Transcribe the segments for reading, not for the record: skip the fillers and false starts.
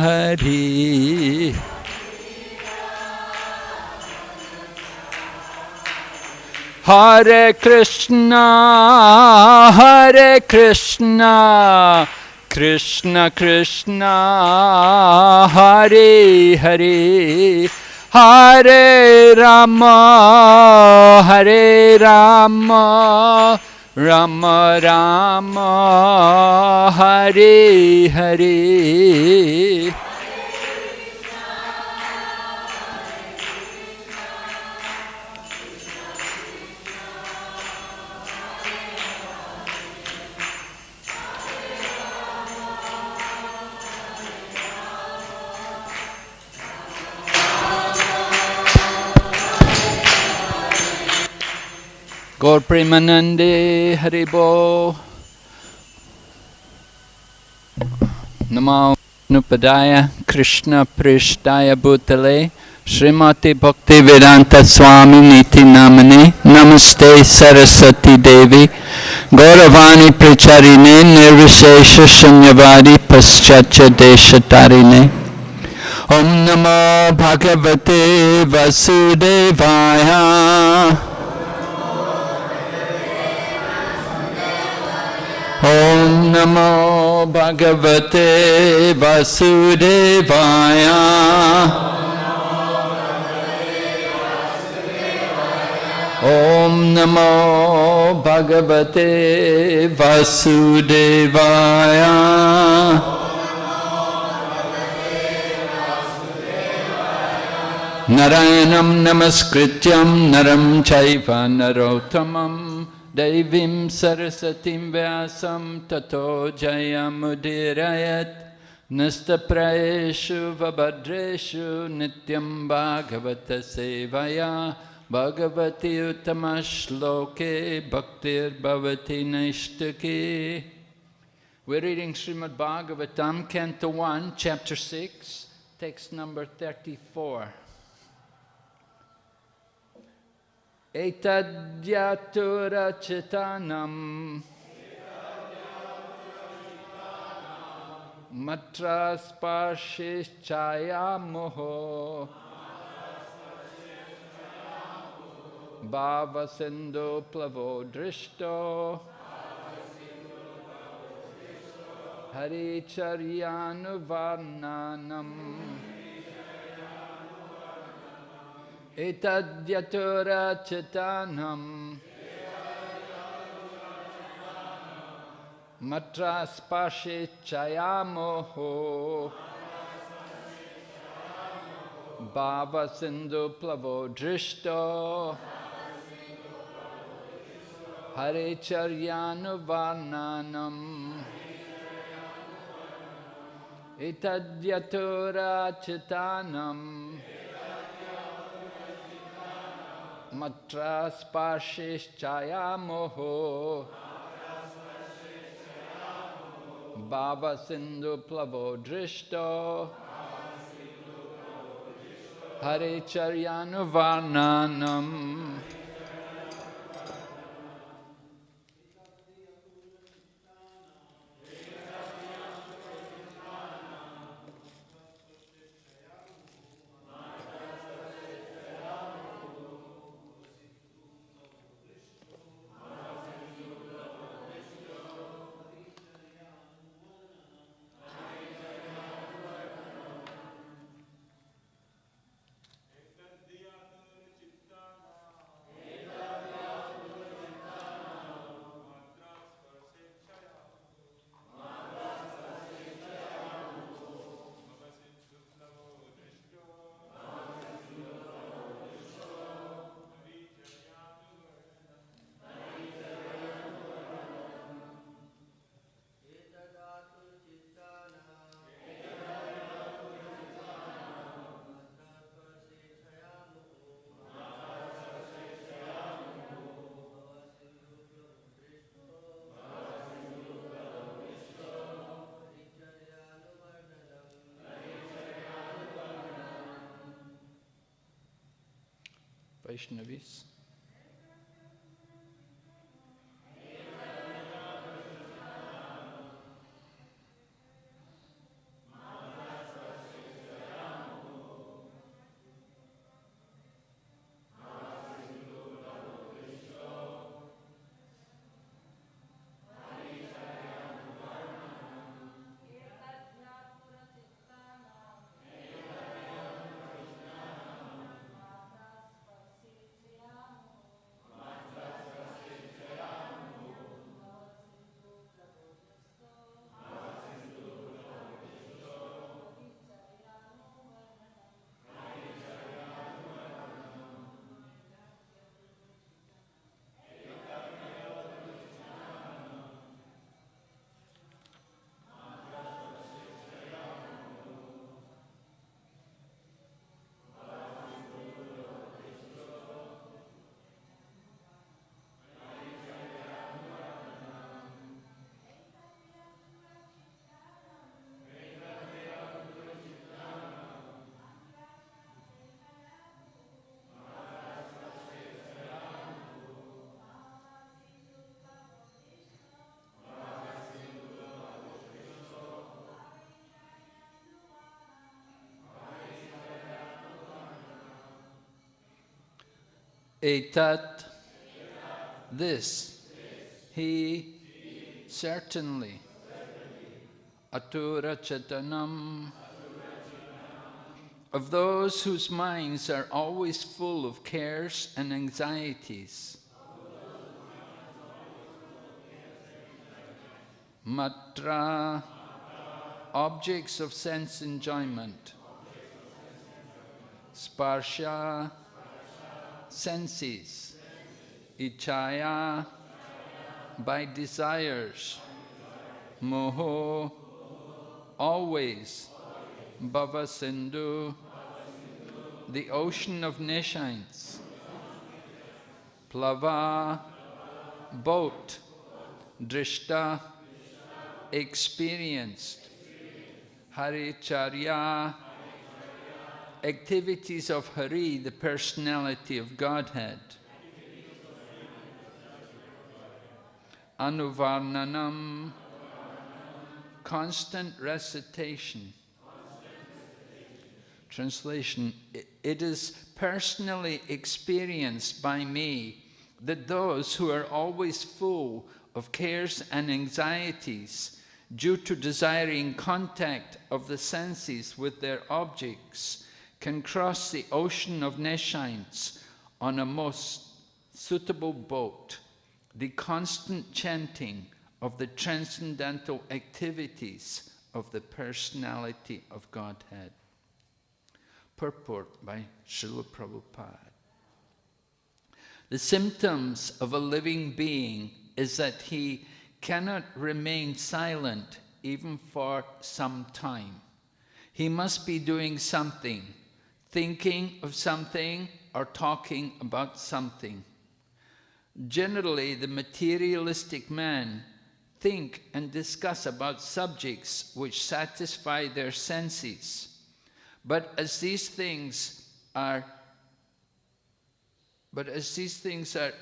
Hari. Hare Krishna, Hare Krishna, Krishna Krishna, Hare Hare, Hare Rama, Hare Rama, Rama Rama, Hare Hare. Gaur Premanande Haribo. Namo Nupadaya Krishna Prishtaya Bhutale Srimati Bhakti Vedanta Swami Niti Namane Namaste Saraswati Devi Gauravani Pracharine Nirvishesha Shunyavadi Paschatya Deshatarine Om Namo Bhagavate Vasudevaya Om Namo Bhagavate Vasudevaya Om Namo Bhagavate Vasudevaya Narayanam Namaskrityam Naram Chaiva Narottamam Devim Sarasatim Vyasam Tato Jayamudirayat Nastapraeshu Vabhadreshu Nityam Bhagavata Sevaya Bhagavati Uttamashloke Bhaktir Bhavati Naishtaki. We're reading Srimad Bhagavatam, Canto 1, Chapter 6, text number 34. Etadyatura chetanam matra sparshishchaya moho bhava sindhu plavo drishto haricharyanuvarnanam Etadyatura chetanam matra sparshe chayamoho bhava sindhu plavo drishto hare charyanu varnanam Etadyatura chetanam Matra sparshishchaya moho Bhava sindhu plavo drishto Hare charyanu varnanam. Vaishnavis. Etat, this, he, certainly, atura chetanam, of those whose minds are always full of cares and anxieties. Matra, objects of sense enjoyment. Sparsha, senses. Ichaya, by desires. Moho, always. Bhava Sindhu, the ocean of nescience. Plava, boat. Drishta, experienced. Haricharya, activities of Hari, the personality of Godhead. Anuvarnanam, constant recitation. Translation, it is personally experienced by me that those who are always full of cares and anxieties due to desiring contact of the senses with their objects can cross the ocean of nescience on a most suitable boat. The constant chanting of the transcendental activities of the personality of Godhead. Purport by Srila Prabhupada. The symptoms of a living being is that he cannot remain silent even for some time. He must be doing something, thinking of something or talking about something. Generally, the materialistic man think and discuss about subjects which satisfy their senses. But as these things are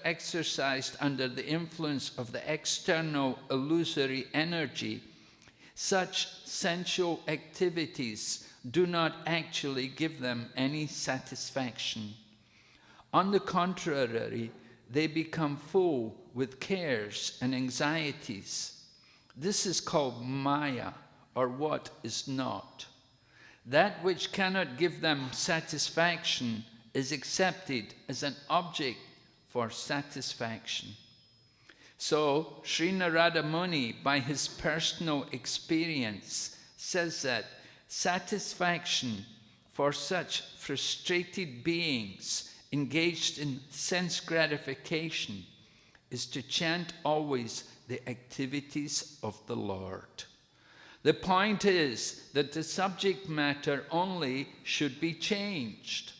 exercised under the influence of the external illusory energy, such sensual activities do not actually give them any satisfaction. On the contrary, they become full with cares and anxieties. This is called Maya, or what is not. That which cannot give them satisfaction is accepted as an object for satisfaction. So, Sri Narada Muni, by his personal experience, says that satisfaction for such frustrated beings engaged in sense gratification is to chant always the activities of the Lord. The point is that the subject matter only should be changed.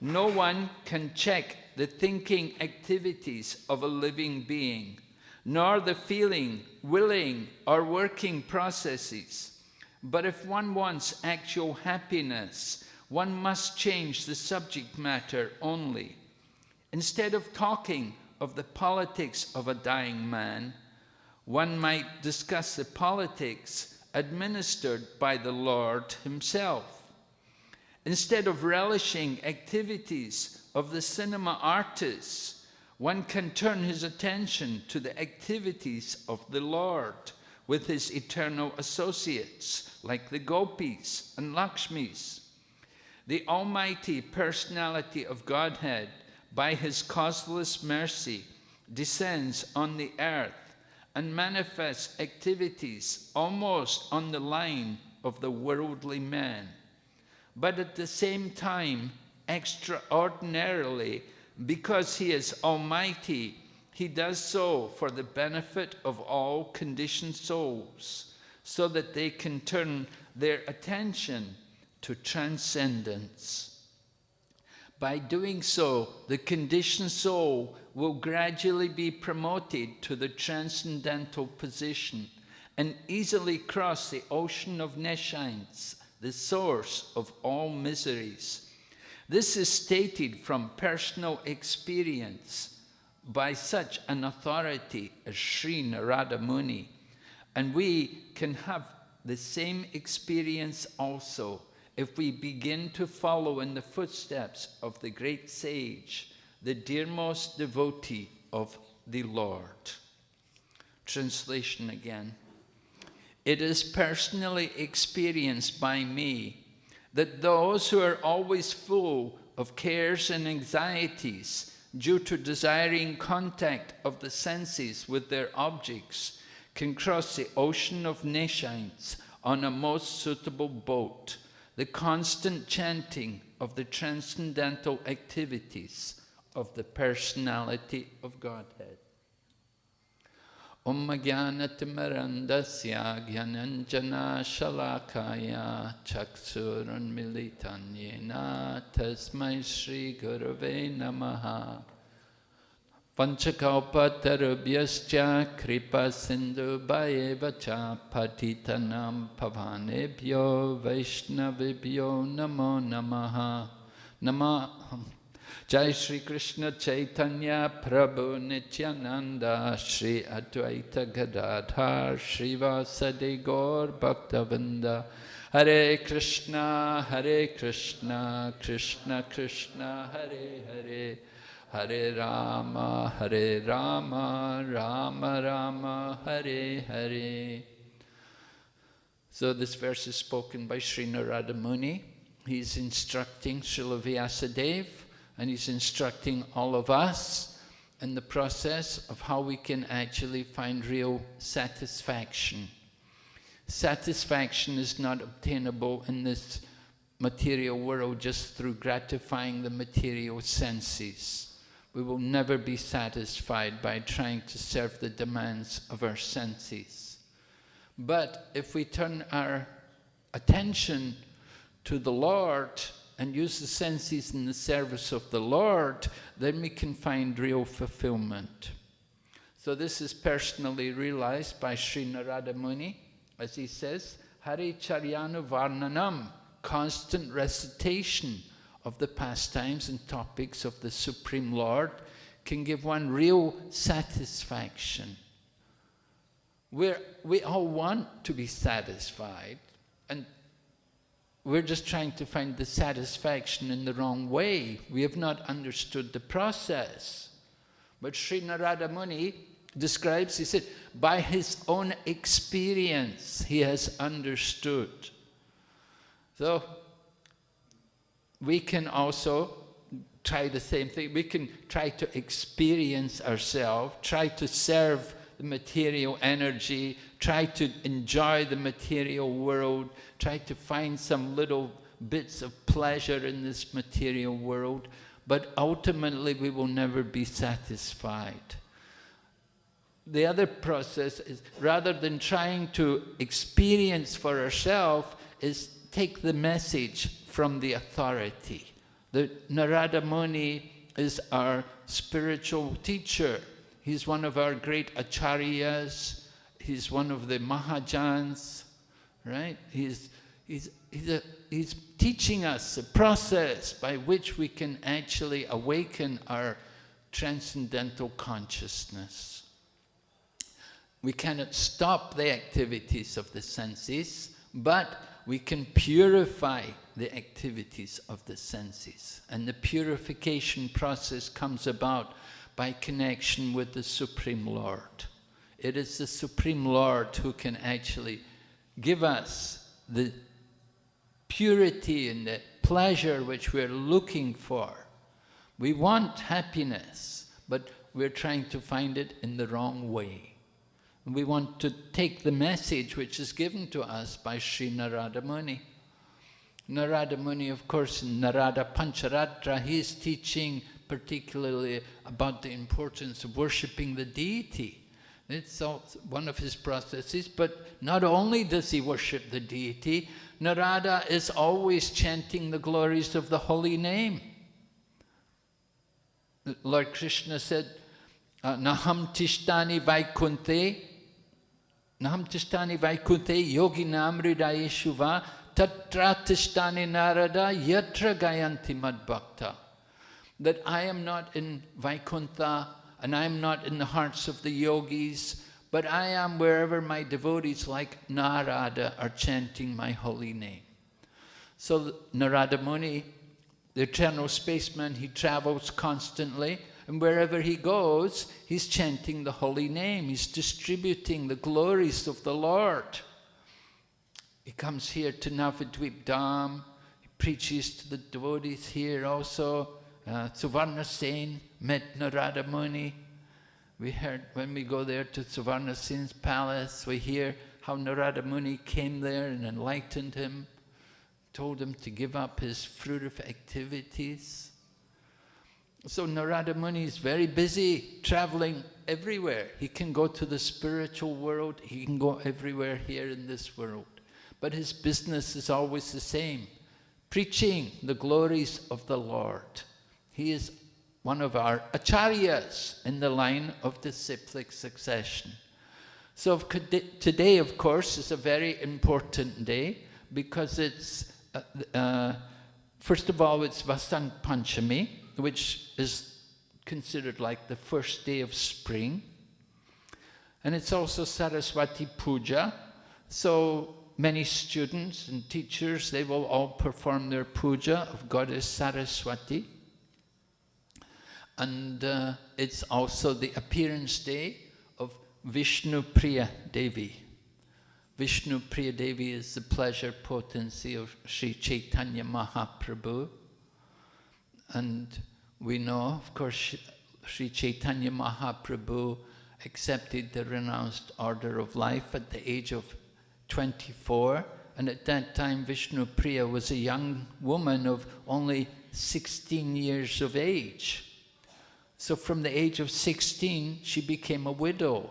No one can check the thinking activities of a living being, nor the feeling, willing, or working processes. But if one wants actual happiness, one must change the subject matter only. Instead of talking of the politics of a dying man, one might discuss the politics administered by the Lord himself. Instead of relishing activities of the cinema artists, one can turn his attention to the activities of the Lord with his eternal associates, like the gopis and Lakshmis. The almighty personality of Godhead, by his causeless mercy, descends on the earth and manifests activities almost on the line of the worldly man. But at the same time, extraordinarily, because he is almighty, he does so for the benefit of all conditioned souls, so that they can turn their attention to transcendence. By doing so, the conditioned soul will gradually be promoted to the transcendental position and easily cross the ocean of nescience, the source of all miseries. This is stated from personal experience by such an authority as Sri Narada Muni, and we can have the same experience also if we begin to follow in the footsteps of the great sage, the dearmost devotee of the Lord. Translation again. It is personally experienced by me that those who are always full of cares and anxieties due to desiring contact of the senses with their objects can cross the ocean of nescience on a most suitable boat. The constant chanting of the transcendental activities of the personality of Godhead. Om Jnanatimirandasya Jnananjana Shalakaya Chaksurunmilitanyena Tasmai Shri Gurave Namaha Panchakalpatarubhyascha Kripa Sindhu Bhayevacha Patitanam Pavanebhyo Vaishnavibhyo Namo Namaha Namaha Jai Shri Krishna Chaitanya Prabhu Nityananda Shri Advaita Gadadhar Shri Vasadi Gaur Bhaktavinda Hare Krishna Krishna Krishna Hare Hare Hare Rama Rama Rama Hare Hare. So this verse is spoken by Sri Narada Muni. He's instructing Srila Vyasadeva, and he's instructing all of us in the process of how we can actually find real satisfaction. Satisfaction is not obtainable in this material world just through gratifying the material senses. We will never be satisfied by trying to serve the demands of our senses. But if we turn our attention to the Lord and use the senses in the service of the Lord, then we can find real fulfillment. So this is personally realized by Sri Narada Muni, as he says, Hari Charyanu Varnanam, constant recitation of the pastimes and topics of the Supreme Lord can give one real satisfaction. We all want to be satisfied, and we're just trying to find the satisfaction in the wrong way. We have not understood the process. But Sri Narada Muni describes, he said, by his own experience he has understood. So we can also try the same thing. We can try to experience ourselves, try to serve the material energy, try to enjoy the material world, try to find some little bits of pleasure in this material world, but ultimately we will never be satisfied. The other process is, rather than trying to experience for ourselves, is take the message from the authority. The Narada Muni is our spiritual teacher. He's one of our great acharyas. He's one of the Mahajans, right? He's teaching us a process by which we can actually awaken our transcendental consciousness. We cannot stop the activities of the senses, but we can purify the activities of the senses. And the purification process comes about by connection with the Supreme Lord. It is the Supreme Lord who can actually give us the purity and the pleasure which we're looking for. We want happiness, but we're trying to find it in the wrong way. We want to take the message which is given to us by Sri Narada Muni. Narada Muni, of course, in Narada Pancharatra, he's teaching particularly about the importance of worshipping the deity. It's one of his processes, but not only does he worship the deity, Narada is always chanting the glories of the holy name. Lord Krishna said, Naham tishtani vaikunte, Naham tishtani vaikunte yoginam hridayeshu va tatra tishtani narada yatra gayanti madbhakta. That I am not in Vaikuntha and I am not in the hearts of the yogis, but I am wherever my devotees like Narada are chanting my holy name. So Narada Muni the eternal spaceman, he travels constantly, and wherever he goes, he's chanting the holy name. He's distributing the glories of the Lord. He comes here to Navadvip Dham. He preaches to the devotees here also. Suvarna Sen met Narada Muni. We heard when we go there to Suvarna Sen's palace, we hear how Narada Muni came there and enlightened him, told him to give up his fruitive activities. So Narada Muni is very busy traveling everywhere. He can go to the spiritual world, he can go everywhere here in this world. But his business is always the same, preaching the glories of the Lord. He is one of our acharyas in the line of disciplic succession. So today, of course, is a very important day because it's, first of all, it's Vasant Panchami, which is considered like the first day of spring. And it's also Saraswati Puja. So many students and teachers, they will all perform their puja of Goddess Saraswati. And it's also the appearance day of Vishnu Priya Devi. Vishnu Priya Devi is the pleasure potency of Sri Chaitanya Mahaprabhu. And we know, of course, Sri Chaitanya Mahaprabhu accepted the renounced order of life at the age of 24, and at that time Vishnu Priya was a young woman of only 16 years of age. So from the age of 16, she became a widow.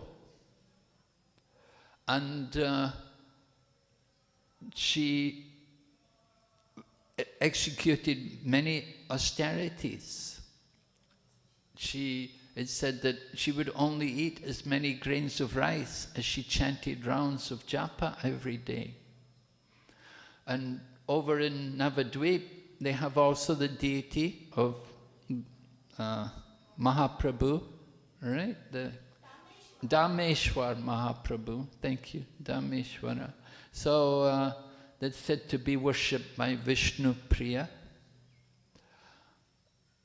And she executed many austerities. It said that she would only eat as many grains of rice as she chanted rounds of japa every day. And over in Navadvip, they have also the deity of Mahaprabhu, right? The Dhameshwar Mahaprabhu, thank you, Dhameshwara. So that's said to be worshipped by Vishnu Priya.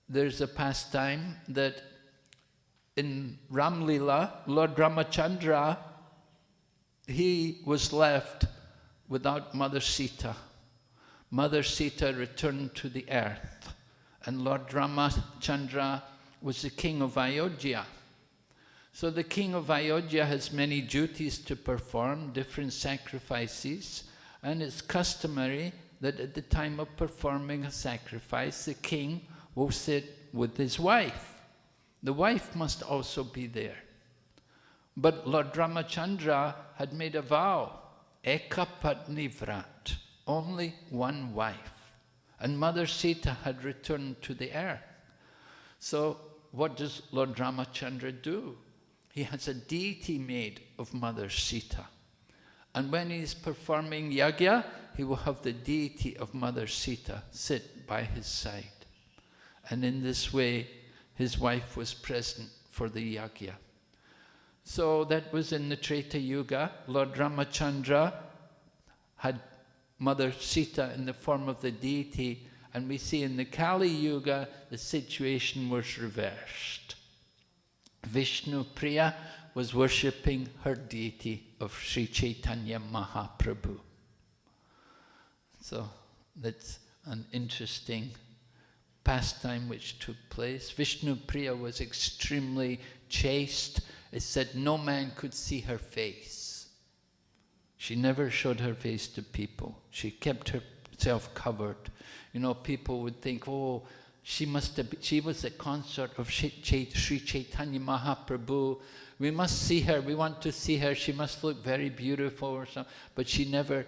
There's a pastime that in Ramlila, Lord Ramachandra, he was left without Mother Sita. Mother Sita returned to the earth, and Lord Ramachandra was the king of Ayodhya. So the king of Ayodhya has many duties to perform, different sacrifices, and it's customary that at the time of performing a sacrifice, the king will sit with his wife. The wife must also be there. But Lord Ramachandra had made a vow, Eka Patni Vrat, only one wife. And Mother Sita had returned to the earth. So what does Lord Ramachandra do? He has a deity made of Mother Sita. And when he's performing yajna, he will have the deity of Mother Sita sit by his side. And in this way, his wife was present for the yajna. So that was in the Treta Yuga. Lord Ramachandra had Mother Sita in the form of the deity, and we see in the Kali Yuga, the situation was reversed. Vishnu Priya was worshipping her deity of Sri Chaitanya Mahaprabhu. So that's an interesting pastime which took place. Vishnu Priya was extremely chaste. It said no man could see her face. She never showed her face to people. She kept herself covered. You know, people would think, oh, she was the consort of Sri Chaitanya Mahaprabhu. We must see her, we want to see her, she must look very beautiful or something. But she never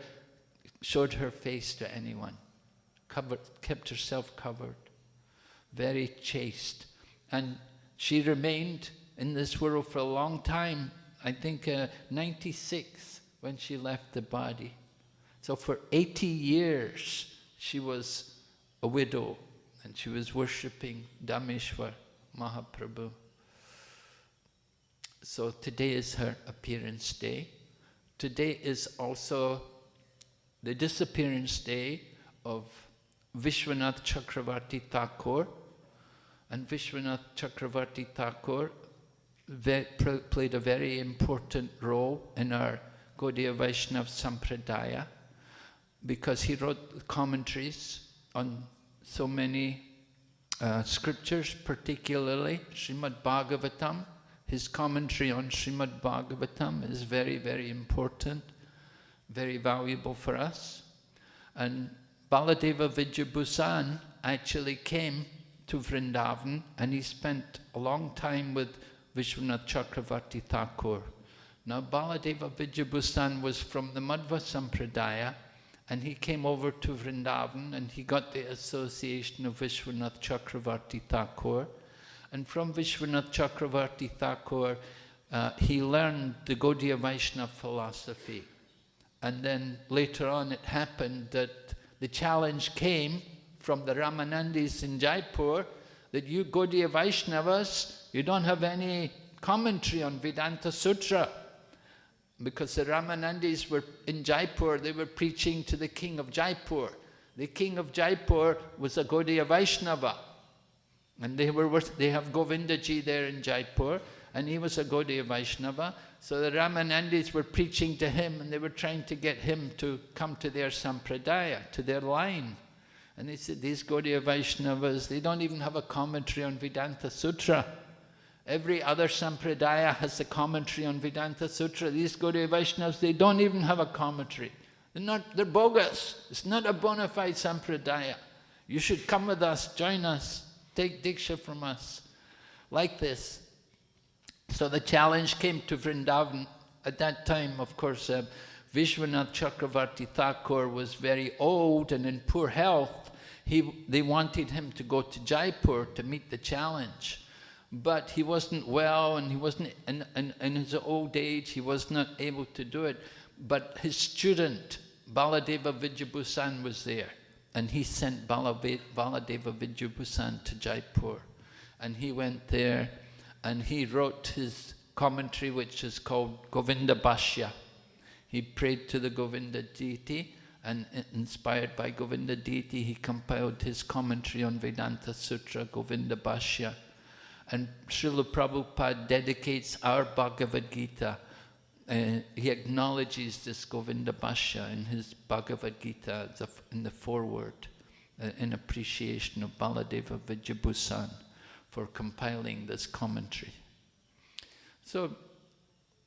showed her face to anyone. Kept herself covered. Very chaste. And she remained in this world for a long time. I think 96 when she left the body. So for 80 years she was a widow and she was worshipping Dhameshwar Mahaprabhu. So today is her appearance day. Today is also the disappearance day of Vishwanath Chakravarti Thakur. And Vishwanath Chakravarti Thakur played a very important role in our Gaudiya Vaishnava Sampradaya, because he wrote commentaries on so many scriptures, particularly Srimad Bhagavatam. His commentary on Srimad Bhagavatam is very, very important, very valuable for us. And Baladeva Vidyabhusan actually came to Vrindavan, and he spent a long time with Vishwanath Chakravarti Thakur. Now Baladeva Vidyabhusan was from the Madhva Sampradaya, and he came over to Vrindavan, and he got the association of Vishwanath Chakravarti Thakur. And from Vishwanath Chakravarti Thakur, he learned the Gaudiya Vaishnava philosophy. And then later on it happened that the challenge came from the Ramanandis in Jaipur that you Gaudiya Vaishnavas, you don't have any commentary on Vedanta Sutra. Because the Ramanandis were in Jaipur, they were preaching to the king of Jaipur. The king of Jaipur was a Gaudiya Vaishnava. And they have Govindaji there in Jaipur, and he was a Gaudiya Vaishnava. So the Ramanandis were preaching to him, and they were trying to get him to come to their sampradaya, to their line. And they said, these Gaudiya Vaishnavas, they don't even have a commentary on Vedanta Sutra. Every other sampradaya has a commentary on Vedanta Sutra. These Gaudiya Vaishnavas, they don't even have a commentary. They're bogus. It's not a bona fide sampradaya. You should come with us, join us, take diksha from us. Like this. So the challenge came to Vrindavan. At that time, of course, Vishwanath Chakravarti Thakur was very old and in poor health. They wanted him to go to Jaipur to meet the challenge. But he wasn't well, and he wasn't in his old age, he was not able to do it. But his student, Baladeva Vidyabhusan, was there. And he sent Baladeva Vidyabhusan to Jaipur. And he went there, and he wrote his commentary, which is called Govinda Bhashya. He prayed to the Govinda deity, and inspired by Govinda deity, he compiled his commentary on Vedanta Sutra, Govinda Bhashya. And Srila Prabhupada dedicates our Bhagavad Gita. He acknowledges this Govinda Bhashya in his Bhagavad Gita in the foreword, in appreciation of Baladeva Vidyabhusan for compiling this commentary. So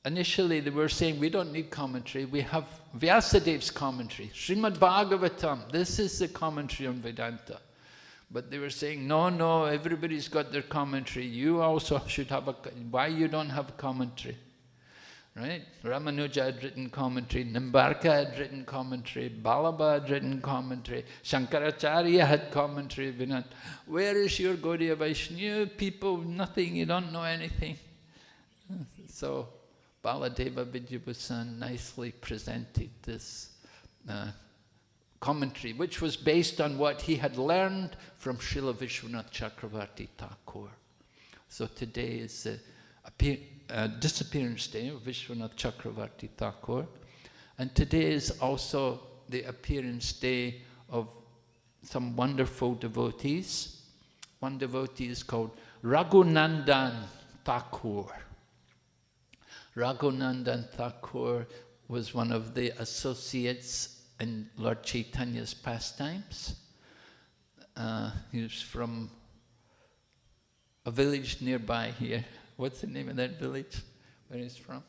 initially they were saying, we don't need commentary, we have Vyasadev's commentary, Srimad Bhagavatam, this is the commentary on Vedanta. But they were saying, no, everybody's got their commentary. You also should have a... Why you don't have a commentary? Right? Ramanuja had written commentary, Nimbarka had written commentary, Balaba had written commentary, Shankaracharya had commentary, Vinat. Where is your Gaudiya Vaishnava? You people, nothing, you don't know anything. So Baladeva Vidyabhusan nicely presented this commentary, which was based on what he had learned from Srila Vishwanath Chakravarti Thakur. So today is the disappearance day of Vishwanath Chakravarti Thakur, and today is also the appearance day of some wonderful devotees. One devotee is called Raghunandan Thakur. Raghunandan Thakur was one of the associates in Lord Chaitanya's pastimes. He was from a village nearby here. What's the name of that village? Where he's from?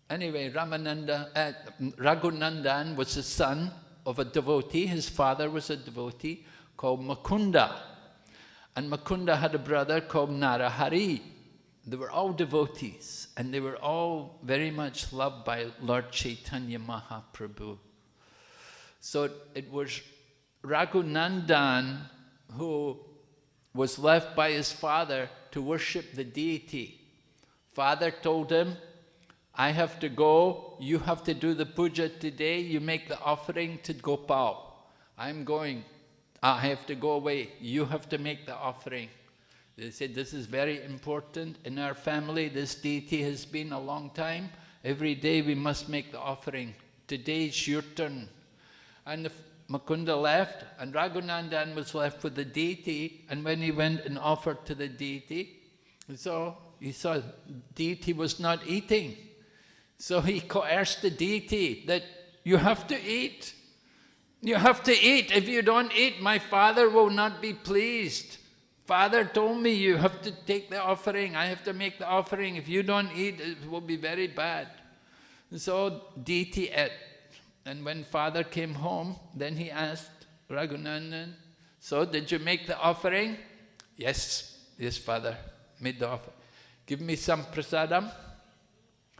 Anyway, Raghunandan was the son of a devotee. His father was a devotee called Mukunda. And Mukunda had a brother called Narahari. They were all devotees, and they were all very much loved by Lord Chaitanya Mahaprabhu. So it was Raghunandan who was left by his father to worship the deity. Father told him, I have to go, you have to do the puja today, you make the offering to Gopal. I'm going, I have to go away, you have to make the offering. They said, this is very important in our family, this deity has been a long time, every day we must make the offering. Today it's your turn. And Mukunda left, and Raghunandan was left with the deity, and when he went and offered to the deity, he saw deity was not eating. So he coerced the deity that you have to eat. You have to eat. If you don't eat, my father will not be pleased. Father told me you have to take the offering. I have to make the offering. If you don't eat, it will be very bad. So deity ate. And when father came home, then he asked Raghunandan, so did you make the offering? Yes, father, made the offering. Give me some prasadam.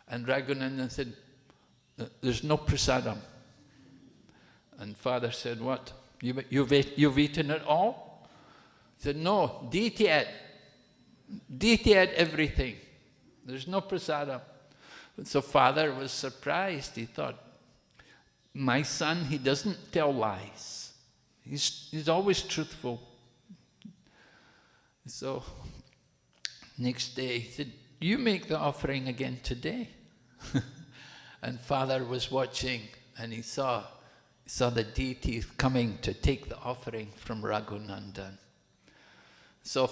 And Raghunandan said, there's no prasadam. And father said, what? You've eaten it all? He said, no, deity ate. Deity ate everything. There's no prasadam. So father was surprised. He thought, my son, he doesn't tell lies. He's always truthful. So next day he said, you make the offering again today. And father was watching, and he saw the deity coming to take the offering from Raghunandan. So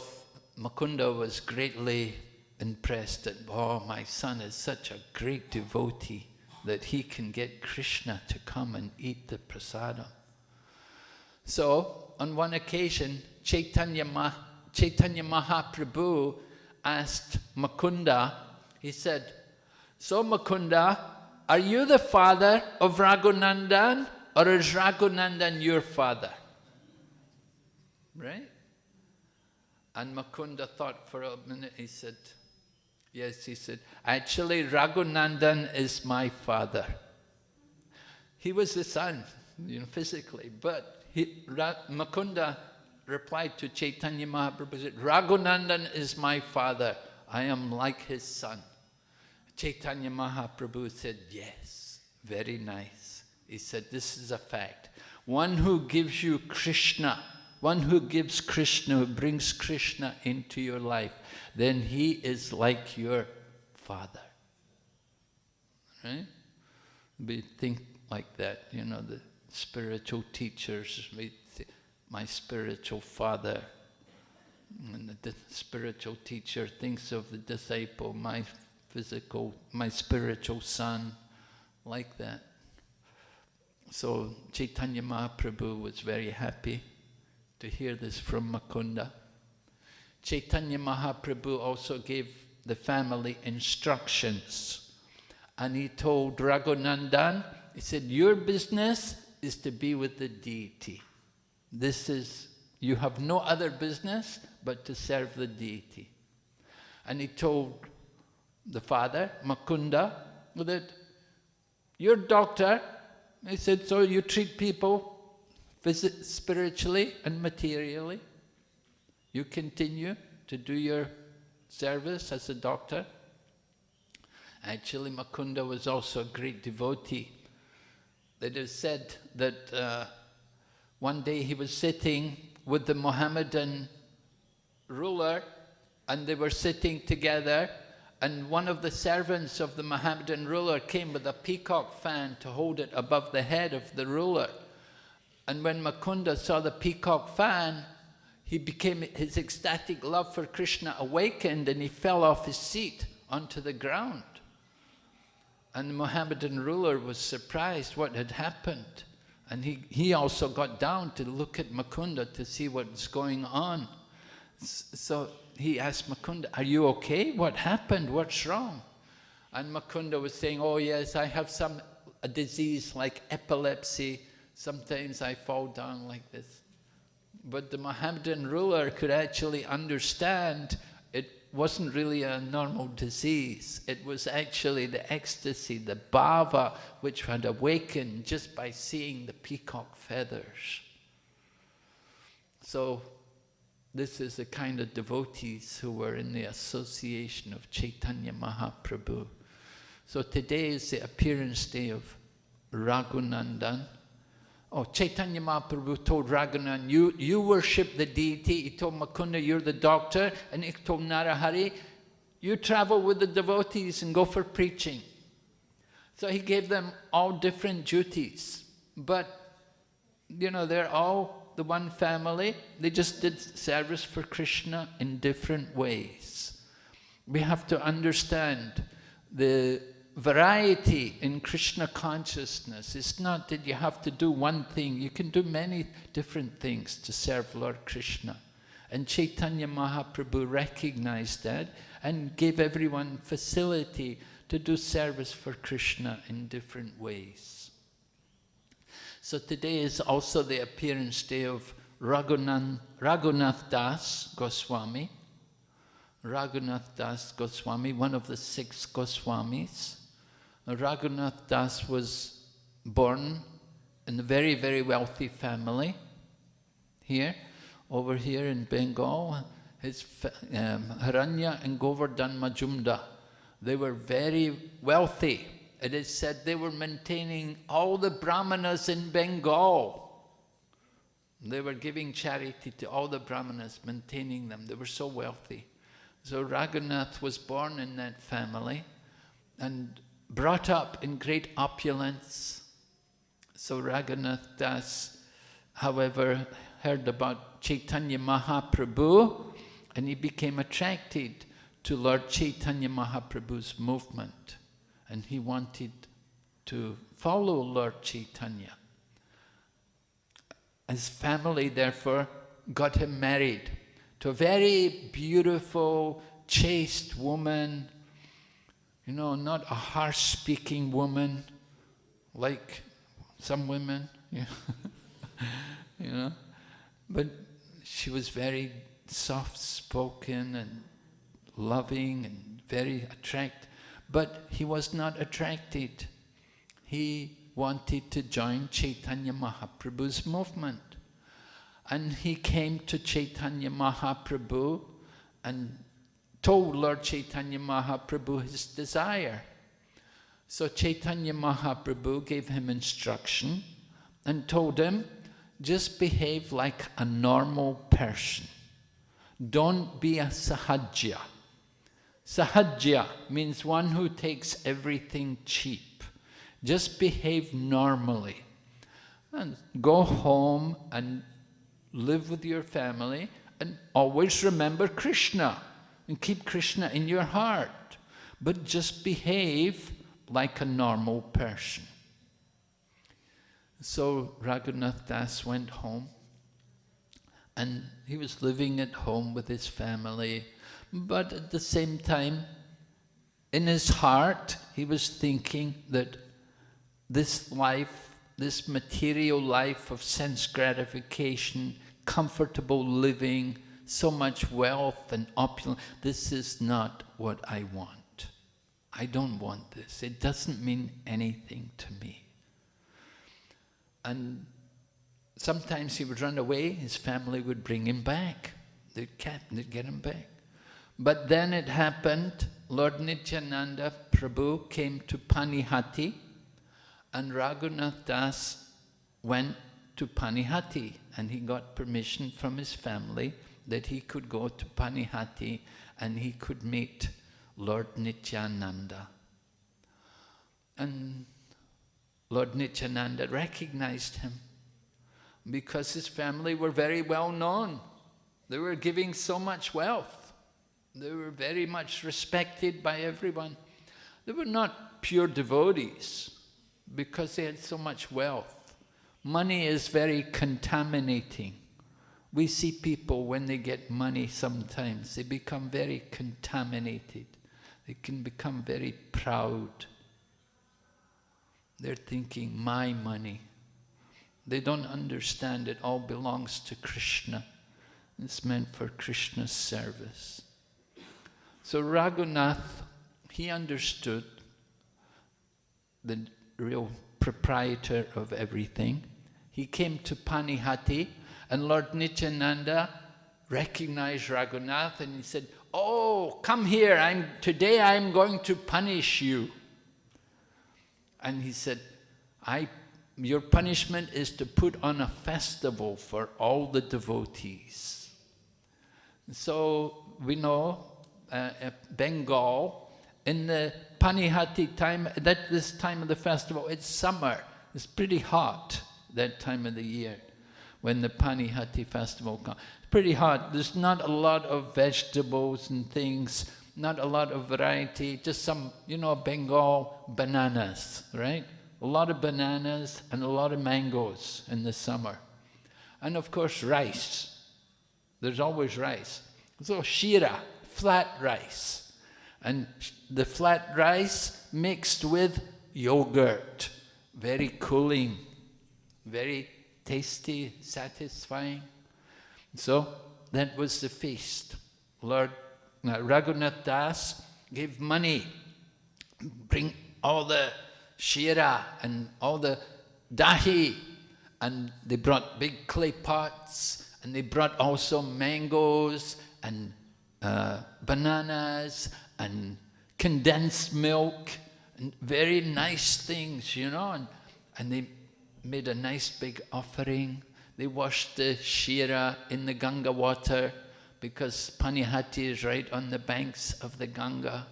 Mukunda was greatly impressed that, oh, my son is such a great devotee that he can get Krishna to come and eat the prasadam. So on one occasion, Chaitanya Mahaprabhu asked Mukunda, he said, so Mukunda, are you the father of Raghunandan, or is Raghunandan your father? Right? And Mukunda thought for a minute, he said, yes, he said, actually Raghunandan is my father. He was the son, physically, but Mukunda replied to Chaitanya Mahaprabhu, said, Raghunandan is my father, I am like his son. Chaitanya Mahaprabhu said, yes, very nice. He said, this is a fact. One who gives you Krishna, one who gives Krishna, who brings Krishna into your life, then he is like your father. Right? We think like that, the spiritual teachers, my spiritual father. And the spiritual teacher thinks of the disciple, my spiritual son, like that. So Chaitanya Mahaprabhu was very happy to hear this from Mukunda. Chaitanya Mahaprabhu also gave the family instructions. And he told Raghunandan, he said, your business is to be with the deity. You have no other business but to serve the deity. And he told the father, Mukunda, that you're a doctor. He said, so you treat people spiritually and materially. You continue to do your service as a doctor. Actually, Mukunda was also a great devotee. It is said that one day he was sitting with the Mohammedan ruler, and they were sitting together, and one of the servants of the Mohammedan ruler came with a peacock fan to hold it above the head of the ruler. And when Mukunda saw the peacock fan, his ecstatic love for Krishna awakened, and he fell off his seat onto the ground. And the Mohammedan ruler was surprised what had happened. And he also got down to look at Mukunda to see what was going on. So he asked Mukunda, are you okay? What happened? What's wrong? And Mukunda was saying, oh yes, I have a disease like epilepsy. Sometimes I fall down like this. But the Mohammedan ruler could actually understand it wasn't really a normal disease. It was actually the ecstasy, the bhava, which had awakened just by seeing the peacock feathers. So this is the kind of devotees who were in the association of Chaitanya Mahaprabhu. So today is the appearance day of Raghunandan. Oh, Chaitanya Mahaprabhu told Raghunandan, you worship the deity. He told Mukunda, you're the doctor. And he told Narahari, you travel with the devotees and go for preaching. So he gave them all different duties. But You know, they're all the one family. They just did service for Krishna in different ways. We have to understand the variety in Krishna consciousness. It's not that you have to do one thing. You can do many different things to serve Lord Krishna. And Chaitanya Mahaprabhu recognized that and gave everyone facility to do service for Krishna in different ways. So today is also the appearance day of Raghunath Das Goswami. Raghunath Das Goswami, one of the 6 Goswamis. Raghunath Das was born in a very, very wealthy family here, over here in Bengal. His Haranya and Govardhan Majumdar, they were very wealthy. It is said they were maintaining all the Brahmanas in Bengal. They were giving charity to all the Brahmanas, maintaining them. They were so wealthy. So Raghunath was born in that family and brought up in great opulence. So Raghunath Das, however, heard about Chaitanya Mahaprabhu, and he became attracted to Lord Chaitanya Mahaprabhu's movement. And he wanted to follow Lord Chaitanya. His family, therefore, got him married to a very beautiful, chaste woman, you know, not a harsh-speaking woman like some women, you know, but she was very soft-spoken and loving and very attractive. But he was not attracted. He wanted to join Chaitanya Mahaprabhu's movement. And he came to Chaitanya Mahaprabhu and told Lord Chaitanya Mahaprabhu his desire. So Chaitanya Mahaprabhu gave him instruction and told him, just behave like a normal person. Don't be a sahajya. Sahajya means one who takes everything cheap. Just behave normally. And go home and live with your family and always remember Krishna and keep Krishna in your heart. But just behave like a normal person. So Raghunath Das went home and he was living at home with his family. But at the same time, in his heart, he was thinking that this life, this material life of sense gratification, comfortable living, so much wealth and opulence, this is not what I want. I don't want this. It doesn't mean anything to me. And sometimes he would run away, his family would bring him back. They'd get him back. But then it happened, Lord Nityananda Prabhu came to Panihati, and Raghunath Das went to Panihati, and he got permission from his family that he could go to Panihati and he could meet Lord Nityananda. And Lord Nityananda recognized him because his family were very well known. They were giving so much wealth. They were very much respected by everyone. They were not pure devotees because they had so much wealth. Money is very contaminating. We see people when they get money sometimes, they become very contaminated. They can become very proud. They're thinking, my money. They don't understand it all belongs to Krishna. It's meant for Krishna's service. So Raghunath, he understood the real proprietor of everything. He came to Panihati, and Lord Nityananda recognized Raghunath, and he said, "Oh, come here, today I'm going to punish you." And he said, your punishment is to put on a festival for all the devotees. So we know Bengal, in the Panihati time, this time of the festival, it's summer, it's pretty hot. that time of the year, when the Panihati festival comes. It's pretty hot. There's not a lot of vegetables and things, not a lot of variety, just some, you know, Bengal bananas, right? A lot of bananas and a lot of mangoes in the summer. And of course rice. There's always rice. So shira, flat rice. And the flat rice mixed with yogurt. Very cooling, very tasty, satisfying. So that was the feast. Lord Raghunath Das gave money, bring all the shira and all the dahi, and they brought big clay pots, and they brought also mangoes and bananas and condensed milk and very nice things, you know, and they made a nice big offering. They washed the shira in the Ganga water, because Panihati is right on the banks of the Ganga.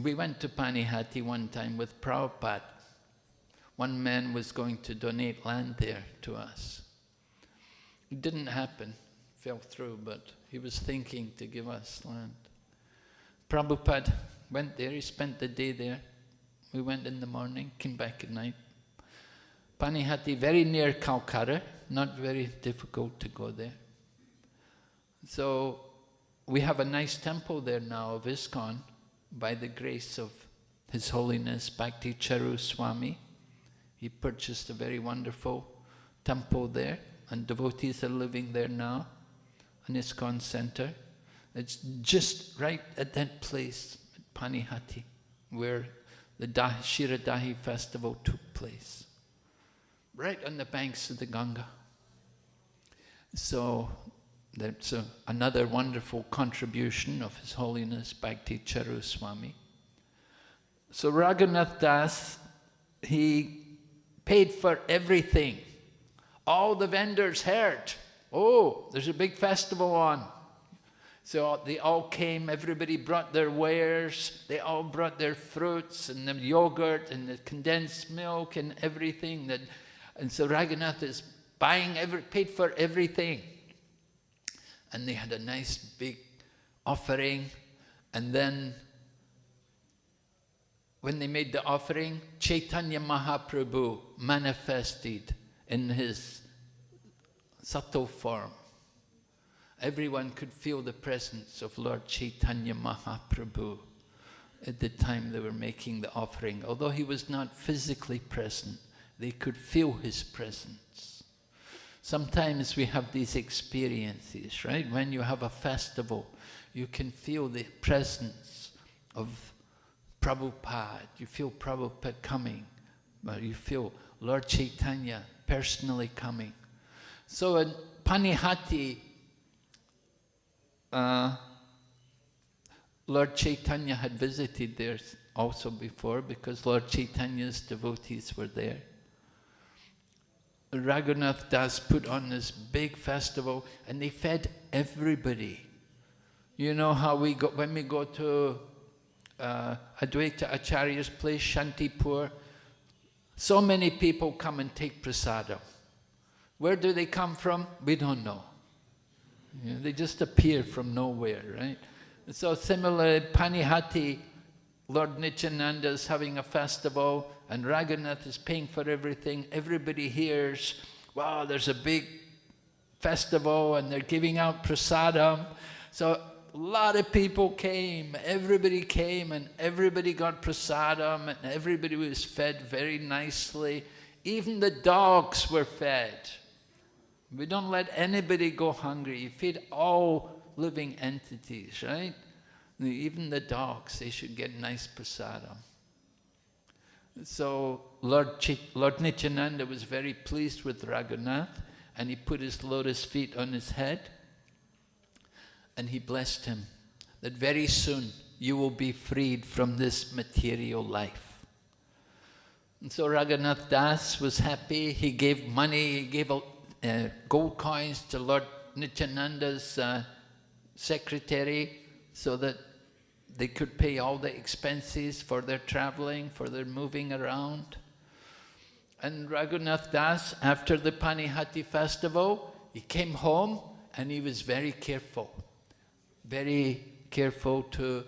We went to Panihati one time with Prabhupada. One man was going to donate land there to us. It didn't happen, fell through, but he was thinking to give us land. Prabhupada went there, he spent the day there. We went in the morning, came back at night. Panihati, very near Calcutta, not very difficult to go there. So we have a nice temple there now of ISKCON, by the grace of His Holiness Bhakti Charu Swami. He purchased a very wonderful temple there, and devotees are living there now, an ISKCON center. It's just right at that place, at Panihati, where the Shira Dahi festival took place. Right on the banks of the Ganga. So that's another wonderful contribution of His Holiness Bhakti Charu Swami. So Raghunath Das, he paid for everything. All the vendors heard, oh, there's a big festival on. So they all came, everybody brought their wares, they all brought their fruits and the yogurt and the condensed milk and everything. And so Raghunath is buying, paid for everything. And they had a nice big offering. And then when they made the offering, Chaitanya Mahaprabhu manifested in his subtle form. Everyone could feel the presence of Lord Chaitanya Mahaprabhu at the time they were making the offering. Although he was not physically present, they could feel his presence. Sometimes we have these experiences, right? When you have a festival, you can feel the presence of Prabhupada. You feel Prabhupada coming. You feel Lord Chaitanya personally coming. So in Panihati, Lord Chaitanya had visited there also before, because Lord Chaitanya's devotees were there. Raghunath Das put on this big festival, and they fed everybody. You know how we go, when we go to Advaita Acharya's place, Shantipur, so many people come and take prasadam. Where do they come from? We don't know. You know, they just appear from nowhere, right? So similarly, Panihati, Lord Nityananda is having a festival, and Raghunath is paying for everything. Everybody hears, wow, there's a big festival, and they're giving out prasadam. So a lot of people came, everybody came, and everybody got prasadam, and everybody was fed very nicely. Even the dogs were fed. We don't let anybody go hungry. You feed all living entities, right? Even the dogs, they should get nice prasadam. So Lord Nityananda was very pleased with Raghunath, and he put his lotus feet on his head, and he blessed him that very soon you will be freed from this material life. And so Raghunath Das was happy. He gave money, he gave gold coins to Lord Nityananda's secretary, so that they could pay all the expenses for their traveling, for their moving around. And Raghunath Das, after the Panihati festival, he came home and he was very careful to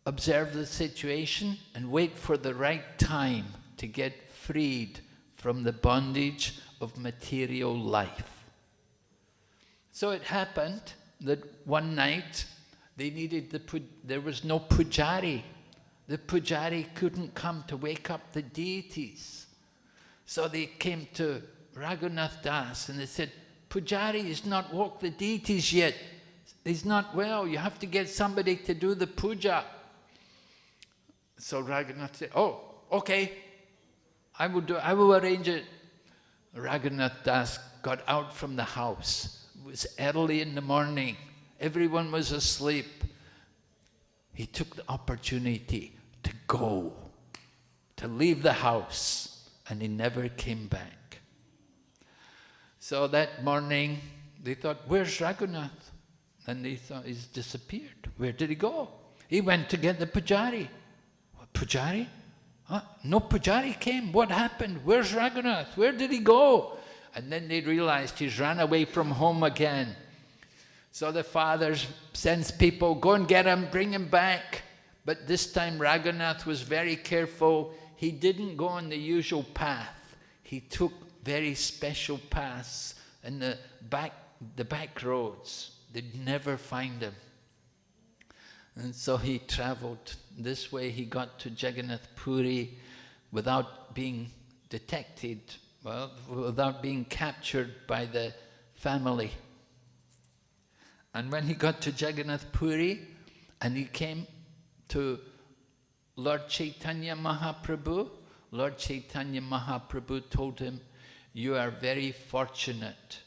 observe the situation and wait for the right time to get freed from the bondage of material life. So it happened that one night they needed there was no pujari. The pujari couldn't come to wake up the deities. So they came to Raghunath Das and they said, Pujari has not woke the deities yet. He's not well. You have to get somebody to do the puja. So Raghunath said, oh, okay, I will arrange it. Raghunath Das got out from the house. It was early in the morning. Everyone was asleep. He took the opportunity to go, to leave the house, and he never came back. So that morning, they thought, where's Raghunath? And they thought, he's disappeared. Where did he go? He went to get the pujari. What, pujari? Huh? No pujari came. What happened? Where's Raghunath? Where did he go? And then they realized he's ran away from home again. So the father sends people, go and get him, bring him back. But this time Raghunath was very careful. He didn't go on the usual path. He took very special paths and the back roads. They'd never find him. And so he traveled this way. He got to Jagannath Puri without being detected, well, without being captured by the family. And when he got to Jagannath Puri and he came to Lord Chaitanya Mahaprabhu, Lord Chaitanya Mahaprabhu told him, you are very fortunate.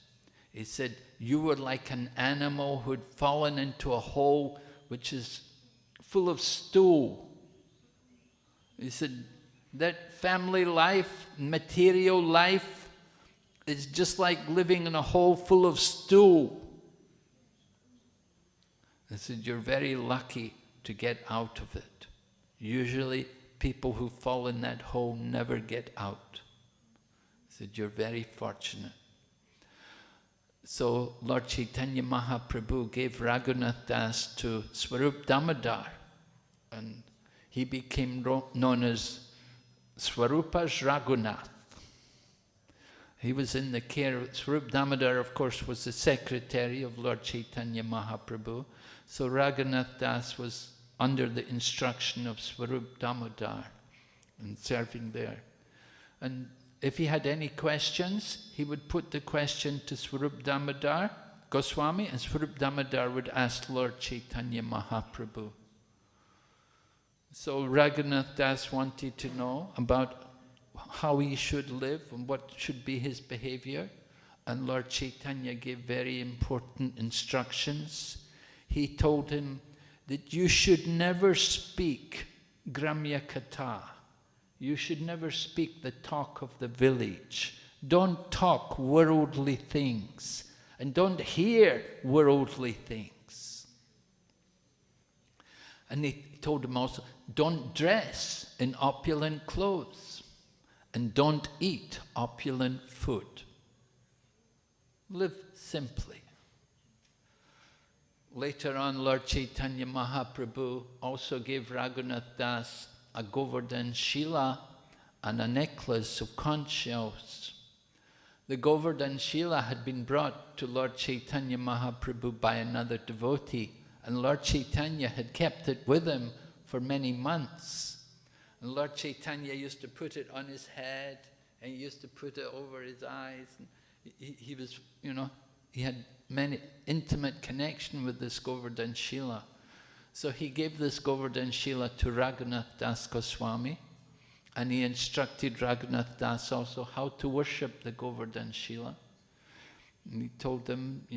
He said, you were like an animal who had fallen into a hole which is full of stool. He said, that family life, material life, is just like living in a hole full of stool. He said, you're very lucky to get out of it. Usually, people who fall in that hole never get out. He said, you're very fortunate. So Lord Chaitanya Mahaprabhu gave Raghunath Das to Swarup Damodar, and he became known as Swarupa's Raghunath. He was in the care of Swarup Damodar, of course, was the secretary of Lord Chaitanya Mahaprabhu. So Raghunath Das was under the instruction of Swarup Damodar and serving there. And if he had any questions, he would put the question to Swarup Damodar Goswami, and Swarup Damodar would ask Lord Chaitanya Mahaprabhu. So Raghunath Das wanted to know about how he should live and what should be his behavior. And Lord Chaitanya gave very important instructions. He told him that you should never speak Gramya Katha. You should never speak the talk of the village. Don't talk worldly things. And don't hear worldly things. And he told him also, don't dress in opulent clothes. And don't eat opulent food. Live simply. Later on, Lord Chaitanya Mahaprabhu also gave Raghunath Das a Govardhan Shila and a necklace of conch shells. The Govardhan Shila had been brought to Lord Chaitanya Mahaprabhu by another devotee, and Lord Chaitanya had kept it with him for many months. And Lord Chaitanya used to put it on his head, and he used to put it over his eyes. And he was, he had many intimate connection with this Govardhan Shila. So he gave this Govardhan Shila to Raghunath Das Goswami, and he instructed Raghunath Das also how to worship the Govardhan Shila. And he told them,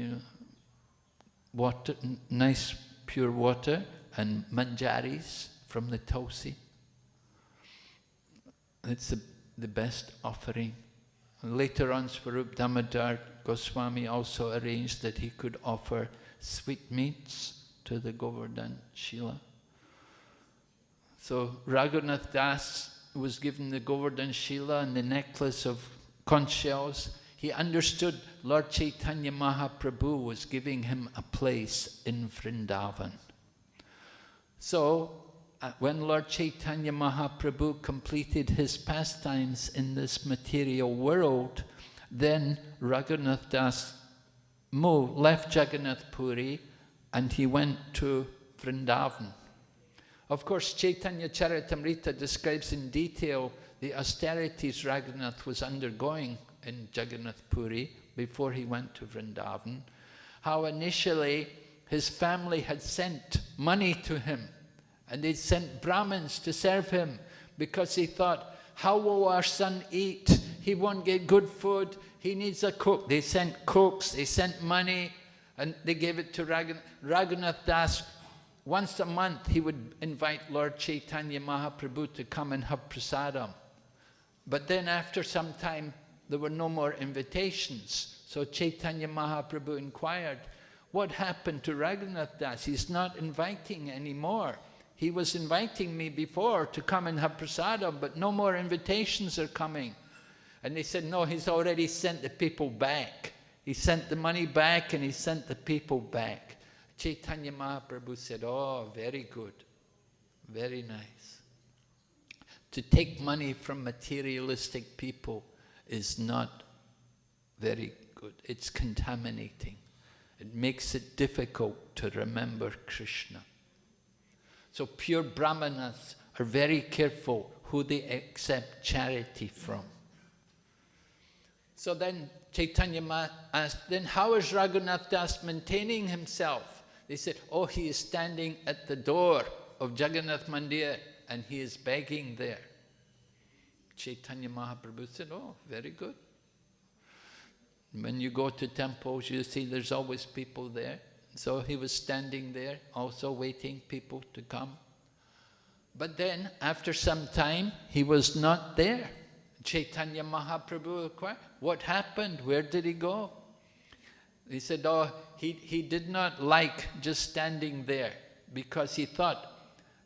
water, nice pure water and manjaris from the Tulsi. It's the best offering. And later on, Swarup Damodar Goswami also arranged that he could offer sweetmeats to the Govardhan Shila. So Raghunath Das was given the Govardhan Shila and the necklace of conch shells, he understood Lord Chaitanya Mahaprabhu was giving him a place in Vrindavan. So, when Lord Chaitanya Mahaprabhu completed his pastimes in this material world, then Raghunath Das left Jagannath Puri and he went to Vrindavan. Of course, Chaitanya Charitamrita describes in detail the austerities Raghunath was undergoing in Jagannath Puri before he went to Vrindavan. How initially his family had sent money to him, and they'd sent Brahmins to serve him because he thought, how will our son eat? He won't get good food. He needs a cook. They sent cooks, they sent money, and they gave it to Raghunath. Raghunath Das, once a month, he would invite Lord Chaitanya Mahaprabhu to come and have prasadam. But then after some time, there were no more invitations. So Chaitanya Mahaprabhu inquired, what happened to Raghunath Das? He's not inviting anymore. He was inviting me before to come and have prasadam, but no more invitations are coming. And they said, no, he's already sent the people back. He sent the money back and he sent the people back. Chaitanya Mahaprabhu said, oh, very good, very nice. To take money from materialistic people is not very good. It's contaminating. It makes it difficult to remember Krishna. So pure Brahmanas are very careful who they accept charity from. So then Chaitanya Mahaprabhu asked, then how is Raghunath Das maintaining himself? They said, oh, he is standing at the door of Jagannath Mandir and he is begging there. Chaitanya Mahaprabhu said, oh, very good. When you go to temples, you see there's always people there. So he was standing there, also waiting people to come. But then, after some time, he was not there. Chaitanya Mahaprabhu inquired, what happened? Where did he go? He said, oh, he did not like just standing there because he thought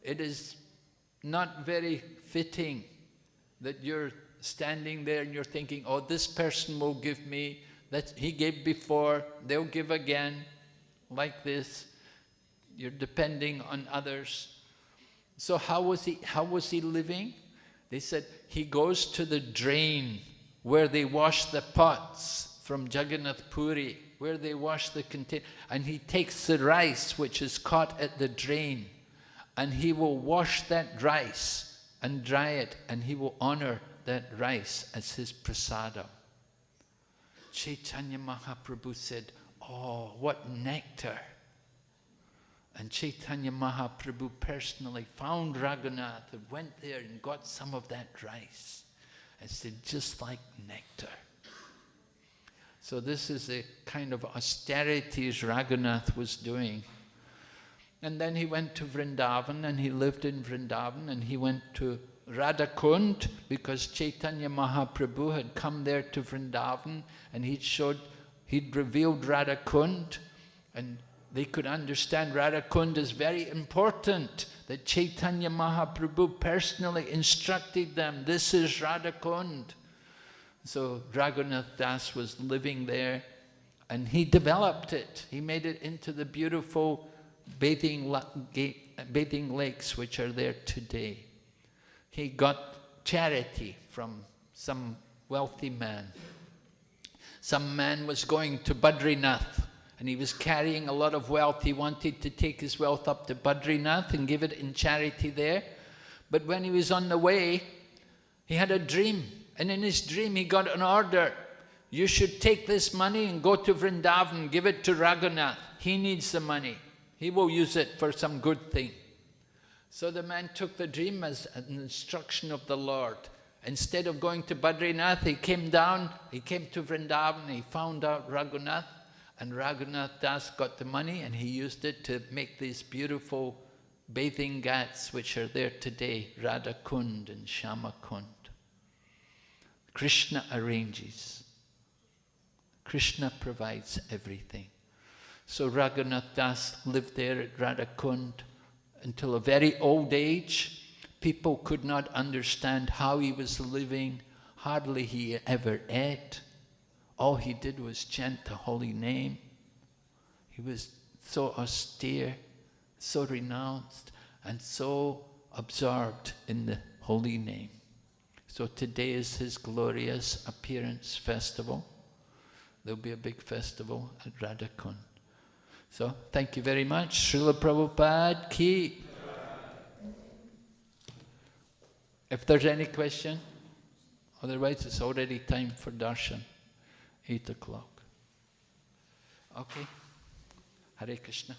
it is not very fitting that you're standing there and you're thinking, oh, this person will give me, that he gave before, they'll give again, like this. You're depending on others. So how was he living? They said, he goes to the drain where they wash the pots from Jagannath Puri, where they wash the container, and he takes the rice which is caught at the drain, and he will wash that rice and dry it, and he will honor that rice as his prasadam. Chaitanya Mahaprabhu said, oh, what nectar! And Chaitanya Mahaprabhu personally found Raghunath and went there and got some of that rice and said, just like nectar. So this is the kind of austerities Raghunath was doing. And then he went to Vrindavan and he lived in Vrindavan and he went to Radhakund because Chaitanya Mahaprabhu had come there to Vrindavan and he'd revealed Radhakund, and they could understand Radhakund is very important, that Chaitanya Mahaprabhu personally instructed them, this is Radhakund. So Raghunath Das was living there and he developed it. He made it into the beautiful bathing lakes which are there today. He got charity from some wealthy man. Some man was going to Badrinath and he was carrying a lot of wealth. He wanted to take his wealth up to Badrinath and give it in charity there. But when he was on the way, he had a dream. And in his dream, he got an order. You should take this money and go to Vrindavan, give it to Raghunath. He needs the money. He will use it for some good thing. So the man took the dream as an instruction of the Lord. Instead of going to Badrinath, he came down, he came to Vrindavan, he found out Raghunath, and Raghunath Das got the money and he used it to make these beautiful bathing ghats which are there today, Radhakund and Shyamakund. Krishna arranges. Krishna provides everything. So Raghunath Das lived there at Radhakund until a very old age. People could not understand how he was living. Hardly he ever ate. All he did was chant the holy name. He was so austere, so renounced, and so absorbed in the holy name. So today is his glorious appearance festival. There'll be a big festival at Radhakund. So, thank you very much. Srila Prabhupada ki. If there's any question, otherwise it's already time for darshan, 8 o'clock. Okay. Hare Krishna.